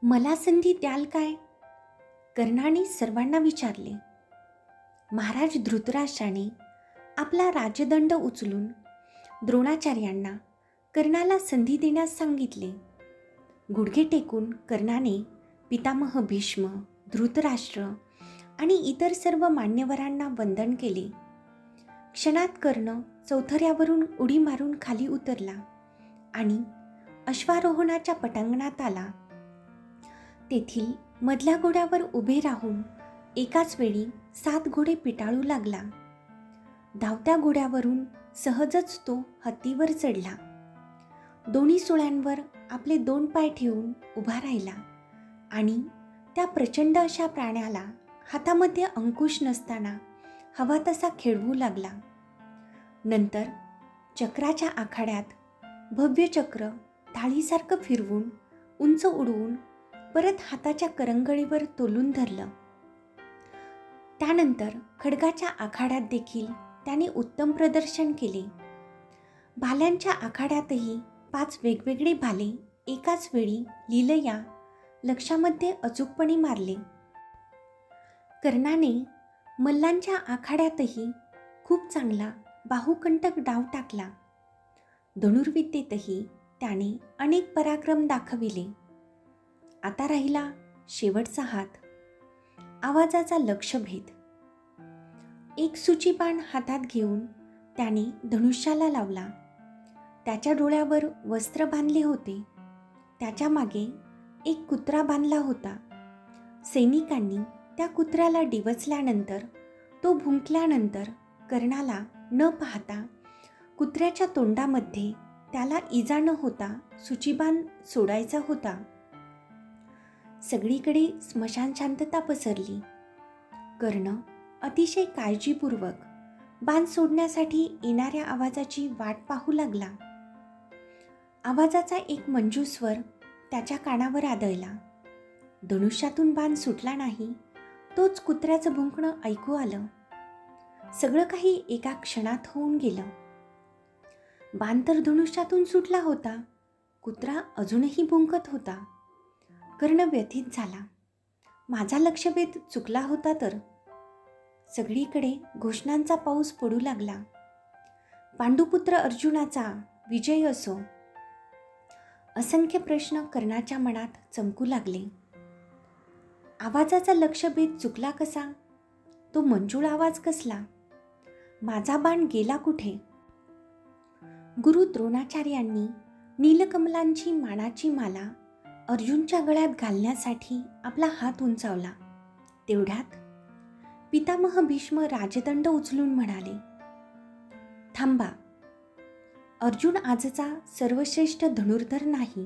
मला संधी द्याल काय? कर्णाने सर्वांना विचारले. महाराज धृतराष्ट्राने आपला राजदंड उचलून द्रोणाचार्यांना कर्णाला संधी देण्यास सांगितले. गुडघे टेकून कर्णाने पितामह भीष्म, धृतराष्ट्र आणि इतर सर्व मान्यवरांना वंदन केले. क्षणात कर्ण चौथऱ्यावरून उडी मारून खाली उतरला आणि अश्वारोहणाच्या पटांगणात आला. तेथील मधल्या घोड्यावर उभे राहून एकाच वेळी 7 घोडे पिटाळू लागला. धावत्या घोड्यावरून सहजच तो हत्तीवर चढला. दोन्ही सुळ्यांवर आपले 2 पाय ठेवून उभा राहिला आणि त्या प्रचंड अशा प्राण्याला हातामध्ये अंकुश नसताना हवा तसा खेळवू लागला. नंतर चक्राच्या आखाड्यात भव्य चक्र थाळीसारखं फिरवून उंच उडवून परत हाताच्या करंगळीवर तोलून धरलं. त्यानंतर खड्गाच्या आखाड्यात देखील त्याने उत्तम प्रदर्शन केले. भाल्यांच्या आखाड्यातही 5 वेगवेगळे भाले एकाच वेळी लीलया लक्षामध्ये अचूकपणे मारले. कर्णाने मल्लांच्या आखाड्यातही खूप चांगला बाहुकंटक डाव टाकला. धनुर्विद्येतही त्याने अनेक पराक्रम दाखविले. आता राहिला शेवटचा हात, आवाजाचा लक्ष्यभेद. एक सूचीबाण हातात घेऊन त्याने धनुष्याला लावला. त्याच्या डोळ्यावर वस्त्र बांधले होते. त्याच्या मागे एक कुत्रा बांधला होता. सैनिकांनी त्या कुत्र्याला डिवचल्यानंतर, तो भुंकल्यानंतर कर्णाला न पाहता कुत्र्याच्या तोंडामध्ये त्याला इजा न होता सूचीबाण सोडायचा होता. सगळीकडे स्मशान शांतता पसरली. कर्ण अतिशय काळजीपूर्वक बाण सोडण्यासाठी येणाऱ्या आवाजाची वाट पाहू लागला. आवाजाचा एक मंजू स्वर त्याच्या कानावर आदळला. धनुष्यातून बाण सुटला नाही, तोच कुत्र्याचं भुंकणं ऐकू आलं. सगळं काही एका क्षणात होऊन गेलं. बाण तर धनुष्यातून सुटला होता, कुत्रा अजूनही भुंकत होता. कर्ण व्यथित झाला. माझा लक्ष्यभेद चुकला होता तर. सगळीकडे घोषणांचा पाऊस पडू लागला. पांडुपुत्र अर्जुनाचा विजय असो. असंख्य प्रश्न कर्णाच्या मनात चमकू लागले. आवाजाचा लक्ष्यभेद चुकला कसा? तो मंजूळ आवाज कसला? माझा बाण गेला कुठे? गुरु द्रोणाचार्यांनी नीलकमलांची मानाची माला अर्जुनच्या गळ्यात घालण्यासाठी आपला हात उंचावला. तेवढ्यात पितामह भीष्म राजदंड उचलून म्हणाले, थांबा. अर्जुन आजचा सर्वश्रेष्ठ धनुर्धर नाही.